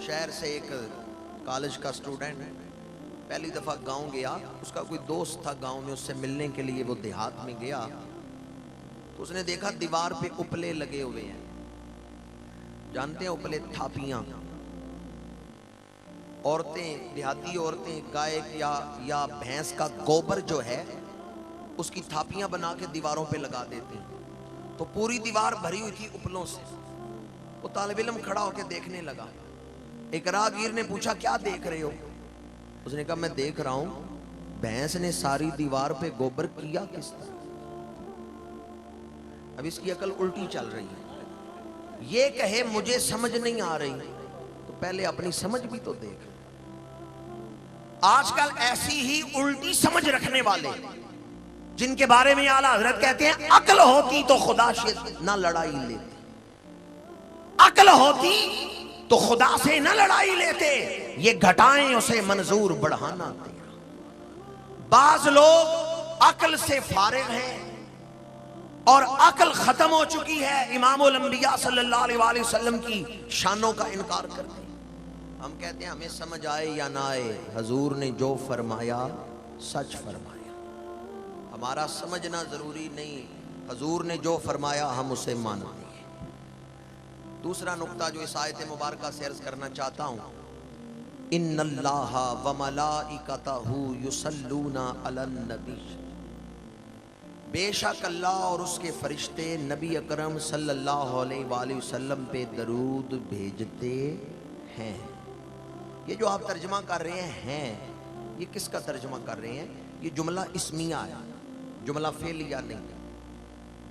شہر سے ایک کالج کا اسٹوڈنٹ پہلی دفعہ گاؤں گیا. اس کا کوئی دوست تھا گاؤں میں, اس سے ملنے کے لیے وہ دیہات میں گیا تو اس نے دیکھا دیوار پہ اپلے لگے ہوئے ہیں. جانتے ہیں اپلے؟ تھاپیاں. عورتیں, دیہاتی عورتیں گائے یا بھینس کا گوبر جو ہے اس کی تھاپیاں بنا کے دیواروں پہ لگا دیتے ہیں. تو پوری دیوار بھری ہوئی تھی اپلوں سے. وہ طالب علم کھڑا ہو کے دیکھنے لگا. ایک راہگیر نے پوچھا کیا دیکھ رہے ہو؟ اس نے کہا میں دیکھ رہا ہوں بھینس نے ساری دیوار پہ گوبر کیا کس طرح. اب اس کی عقل الٹی چل رہی ہے. یہ کہے مجھے سمجھ نہیں آ رہی تو پہلے اپنی سمجھ بھی تو دیکھ. آج کل ایسی ہی الٹی سمجھ رکھنے والے جن کے بارے میں اعلیٰ حضرت کہتے ہیں عقل ہوتی تو خدا سے نہ لڑائی لیتے. عقل ہوتی تو خدا سے نہ لڑائی لیتے, یہ گھٹائیں اسے منظور بڑھانا تیرا. بعض لوگ عقل سے فارغ ہیں اور عقل ختم ہو چکی ہے, امام الانبیاء صلی اللہ علیہ وآلہ وسلم کی شانوں کا انکار کرتے ہیں. ہم کہتے ہیں ہمیں سمجھ آئے یا نہ آئے, حضور نے جو فرمایا سچ فرمایا. ہمارا سمجھنا ضروری نہیں, حضور نے جو فرمایا ہم اسے مانتے ہیں. دوسرا نقطہ جو اس آیت مبارکہ سے عرض کرنا چاہتا ہوں, ان اللہ وملائکتہ یصلون علی النبی, بے شک اللہ اور اس کے فرشتے نبی اکرم صلی اللہ علیہ وآلہ وسلم پہ درود بھیجتے ہیں. یہ جو آپ ترجمہ کر رہے ہیں یہ کس کا ترجمہ کر رہے ہیں؟ یہ جملہ اسمیہ ہے, جملہ فعلیہ نہیں.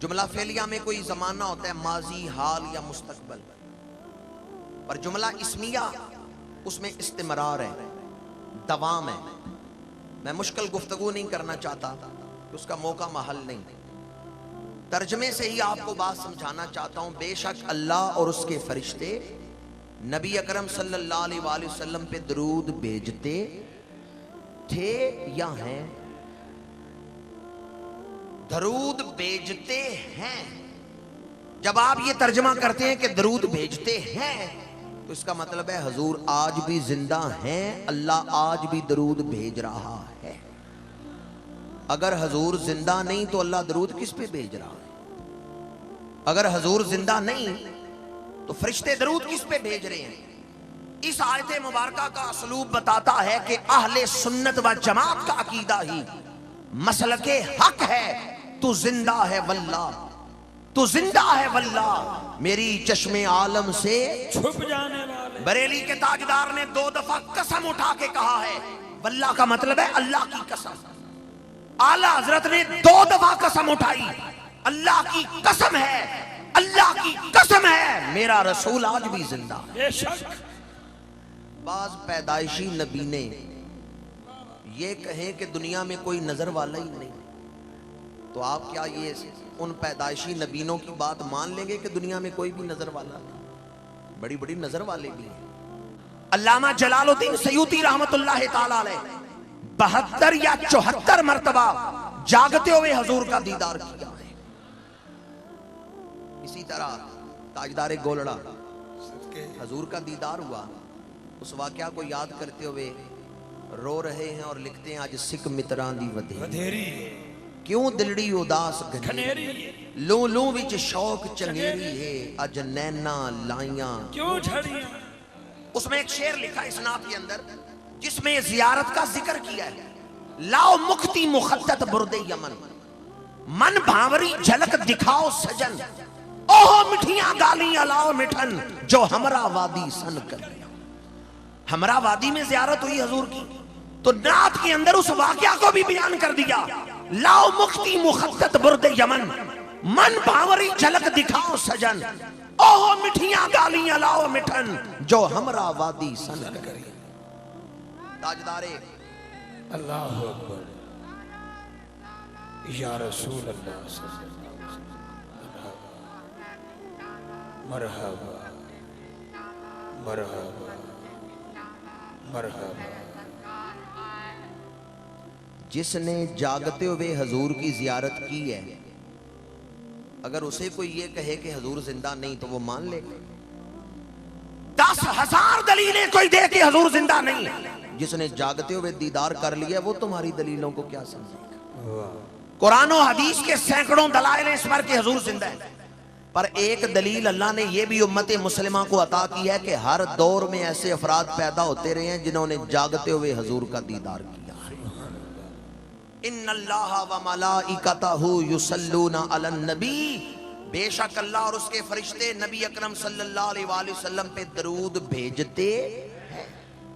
جملہ فعلیہ میں کوئی زمانہ ہوتا ہے, ماضی, حال یا مستقبل, پر جملہ اسمیہ اس میں استمرار ہے, دوام ہے. میں مشکل گفتگو نہیں کرنا چاہتا, اس کا موقع محل نہیں. ترجمے سے ہی آپ کو بات سمجھانا چاہتا ہوں. بے شک اللہ اور اس کے فرشتے نبی اکرم صلی اللہ علیہ وآلہ وسلم پہ درود بھیجتے تھے یا ہیں؟ درود بھیجتے ہیں. جب آپ یہ ترجمہ کرتے ہیں کہ درود بھیجتے ہیں تو اس کا مطلب ہے حضور آج بھی زندہ ہیں, اللہ آج بھی درود بھیج رہا ہے. اگر حضور زندہ نہیں تو اللہ درود کس پہ بھیج رہا ہے؟ اگر حضور زندہ نہیں تو فرشتے درود کس پہ بھیج رہے ہیں؟ اس آیت مبارکہ کا اسلوب بتاتا ہے کہ اہل سنت و جماعت کا عقیدہ ہی مسلک حق ہے. تو زندہ ہے واللہ, تو زندہ ہے واللہ, میری چشم عالم سے چھپ جانے والے. بریلی کے تاجدار نے 2 دفعہ قسم اٹھا کے کہا ہے, واللہ کا مطلب ہے اللہ کی قسم. اعلیٰ حضرت نے 2 دفعہ قسم اٹھائی, اللہ کی قسم ہے, اللہ کی قسم ہے, میرا رسول آج بھی زندہ. بے شک بعض پیدائشی نبی نے یہ کہیں کہ دنیا میں کوئی نظر والا ہی نہیں, تو آپ کیا یہ ان پیدائشی نبیوں کی بات مان لیں گے کہ دنیا میں کوئی بھی نظر والا نہیں؟ بڑی بڑی نظر والے بھی ہیں. علامہ جلال الدین سیوطی رحمت اللہ تعالی علیہ 72 یا 74 مرتبہ جاگتے ہوئے حضور کا دیدار کیا ہے. اسی طرح تاجدار گولڑا حضور کا دیدار ہوا, اس واقعہ کو یاد کرتے ہوئے رو رہے ہیں اور لکھتے ہیں آج سکھ متران دی ودھیری, کیوں دلڑی اداس گھنیری, لوں لوں وچ شوق چنگیری ہے, اج نینا لائیاں کیوں جھڑیاں. اس میں ایک شعر لکھا اس نعت کے اندر جس میں زیارت کا ذکر کیا ہے. لاؤ مکتی مخطط برد یمن, من بھاوری جھلک دکھاؤ سجن, اوہ مٹھیاں گالیاں لاؤ مٹھن, جو ہمرا وادی سن کر. ہمرا وادی میں زیارت ہوئی حضور کی تو نعت کے اندر اس واقعہ کو بھی بیان کر دیا. لاؤ مکتی مخطط برد یمن, من بھاوری جھلک دکھاؤ سجن, اوہ مٹھیاں گالیاں لاؤ مٹھن, جو ہمرا وادی سن کر. تاجدارے اللہ اکبر یا رسول اللہ صلی اللہ علیہ وسلم, مرحبا مرحبا مرحبا. جس نے جاگتے ہوئے حضور کی زیارت کی ہے, اگر اسے کوئی یہ کہے کہ حضور زندہ نہیں تو وہ مان لے. 10,000 دلیلیں کوئی دے کہ حضور زندہ نہیں ہے، جس نے جاگتے ہوئے دیدار کر لیا وہ تمہاری دلیلوں کو کیا سمجھے گا؟ قرآن و حدیث کے سینکڑوں دلائل ہیں اس پر کہ حضور زندہ ہے، پر ایک دلیل اللہ نے یہ بھی امت مسلمہ کو عطا کی ہے کہ ہر دور میں ایسے افراد پیدا ہوتے رہے ہیں جنہوں نے جاگتے ہوئے حضور کا دیدار کیا ہے۔ ان اللہ و ملائکتہ یصلون علی النبی، بے شک اللہ اور اس کے فرشتے نبی اکرم صلی اللہ علیہ وآلہ وسلم پہ درود بھیجتے